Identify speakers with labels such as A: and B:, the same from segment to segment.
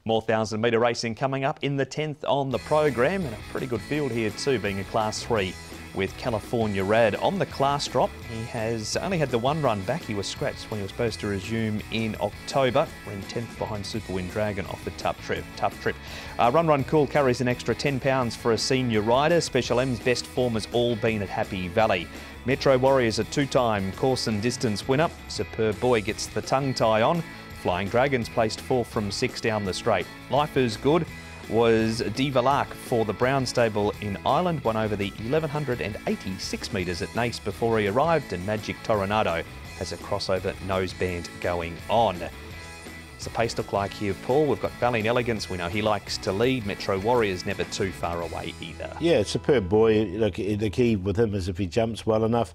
A: More 1,000-metre racing coming up in the 10th on the program, and a pretty good field here too, being a Class 3 with California Rad. On the class drop, he has only had the one run back. He was scratched when he was supposed to resume in October. Ran 10th behind Superwind Dragon off the tough trip. Run Cool carries an extra £10 for a senior rider. Special M's best form has all been at Happy Valley. Metro Warriors a two-time course and distance winner. Superb Boy gets the tongue tie on. Flying Dragons placed 4th from 6 down the straight. Life is Good was Diva Lark for the Brown Stable in Ireland, won over the 1,186 metres at Nace before he arrived, and Magic Toronado has a crossover noseband going on. What's the pace look like here, Paul? We've got Valiant Elegance. We know he likes to lead. Metro Warriors never too far away either. Yeah,
B: Superb Boy. Look, the key with him is if he jumps well enough.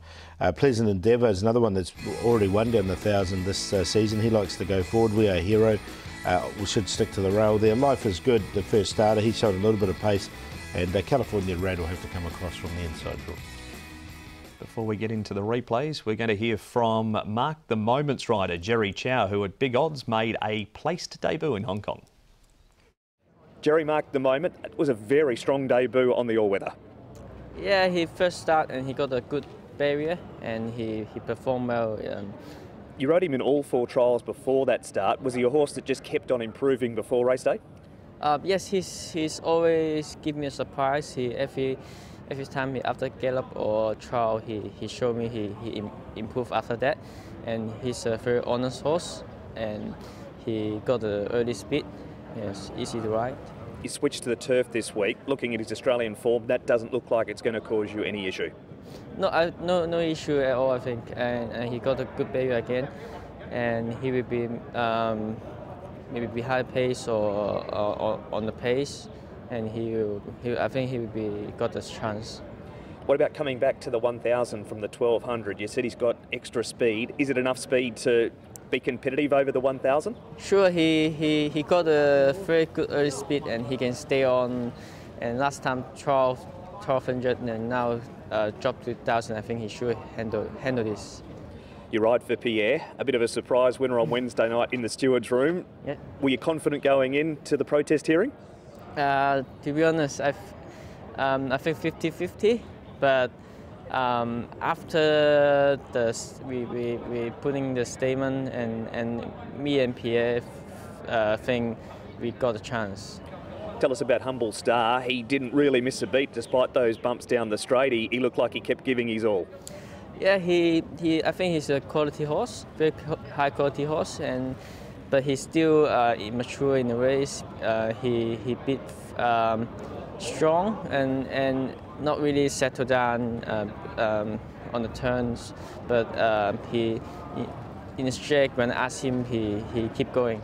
B: Pleasant Endeavour is another one that's already won down the 1,000 this season. He likes to go forward. We Are a Hero. We should stick to the rail there. Life is Good, the first starter. He showed a little bit of pace, and California Rad will have to come across from the inside draw.
A: Before we get into the replays, we're going to hear from Mark the Moments rider, Jerry Chow, who at big odds made a placed debut in Hong Kong. Jerry, Mark the Moment, it was a very strong debut on the all-weather.
C: Yeah, he first started and he got a good barrier and he performed well.
A: You rode him in all 4 trials before that start. Was he a horse that just kept on improving before race day?
C: Yes, he's always give me a surprise. Every time after gallop or trial, he showed me he improved after that, and he's a very honest horse, and he got the early speed. Yes, easy to ride.
A: He switched to the turf this week. Looking at his Australian form, that doesn't look like it's going to cause you any issue.
C: No issue at all, I think, and he got a good barrier again, and he will be maybe behind pace or on the pace. And I think he will be got this chance.
A: What about coming back to the 1,000 from the 1,200? You said he's got extra speed. Is it enough speed to be competitive over the 1,000?
C: Sure, he got a very good early speed and he can stay on. And last time 1,200 and now dropped to 1,000. I think he should handle this.
A: You ride for Pierre, a bit of a surprise winner on Wednesday night in the steward's room.
C: Yeah.
A: Were you confident going into the protest hearing?
C: To be honest, I think 50-50, but after we putting the statement and me and Pierre think we got a chance.
A: Tell us about Humble Star. He didn't really miss a beat despite those bumps down the straight. He looked like he kept giving his all.
C: Yeah, I think he's a quality horse, very high quality horse, but he's still immature in the race. He beat strong and not really settled down on the turns. But he in his check, when I asked him, he keep going.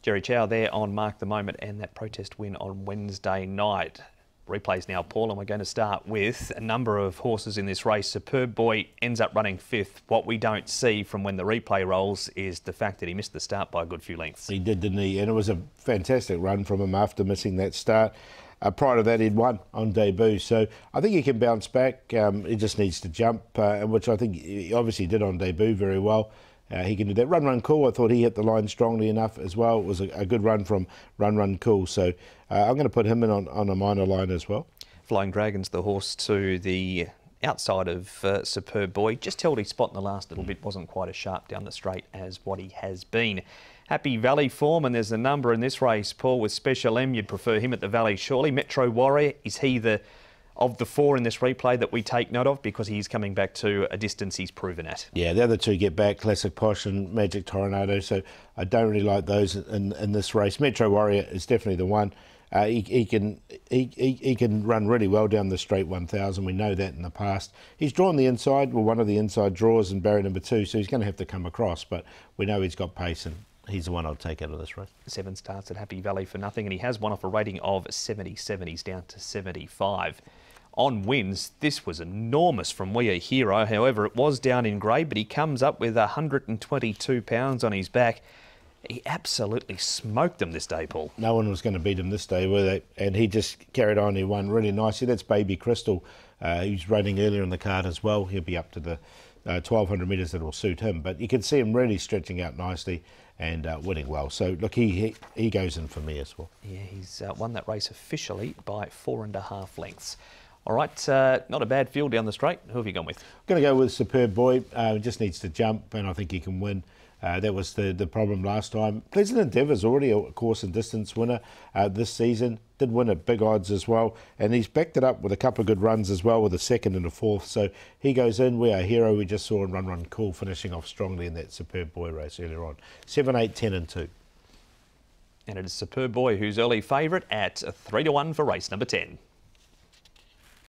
A: Jerry Chow there on Mark the Moment and that protest win on Wednesday night. Replays now, Paul, and we're going to start with a number of horses in this race. Superb Boy ends up running 5th. What we don't see from when the replay rolls is the fact that he missed the start by a good few lengths.
B: He did, didn't he? And it was a fantastic run from him after missing that start. Prior to that, he'd won on debut. So I think he can bounce back. He just needs to jump, which I think he obviously did on debut very well. He can do that. Run Cool, I thought he hit the line strongly enough as well. It was a good run from Run Cool. So I'm going to put him in on a minor line as well.
A: Flying Dragon's the horse to the outside of Superb Boy. Just held his spot in the last little bit. Wasn't quite as sharp down the straight as what he has been. Happy Valley form, and there's a number in this race, Paul, with Special M. You'd prefer him at the Valley, surely. Metro Warrior, is he of the 4 in this replay that we take note of, because he's coming back to a distance he's proven at?
B: Yeah, the other 2 get back, Classic Posh and Magic Toronado, so I don't really like those in this race. Metro Warrior is definitely the one. He can run really well down the straight 1,000. We know that in the past. He's drawn the inside, well, one of the inside draws in barrier number 2, so he's going to have to come across, but we know he's got pace, and he's the one I'll take out of this race.
A: 7 starts at Happy Valley for nothing, and he has won off a rating of 77. He's down to 75. On wins, this was enormous from We Are Hero. However, it was down in grade, but he comes up with 122 pounds on his back. He absolutely smoked them this day, Paul.
B: No one was going to beat him this day, were they? And he just carried on. He won really nicely. That's Baby Crystal. He's running earlier in the card as well. He'll be up to the 1,200 metres that will suit him. But you can see him really stretching out nicely. and winning well. So look, he goes in for me as well.
A: Yeah, he's won that race officially by 4.5 lengths. All right, not a bad field down the straight. Who have you gone with?
B: I'm going to go with Superb Boy. Just needs to jump, and I think he can win. That was the problem last time. Pleasant Endeavour's already a course and distance winner this season. Did win at big odds as well. And he's backed it up with a couple of good runs as well, with a second and a fourth. So he goes in. We are hero. We just saw him run cool, finishing off strongly in that Superb Boy race earlier on. 7, 8, 10 and 2.
A: And it is Superb Boy who's early favourite at 3-1 for race number 10.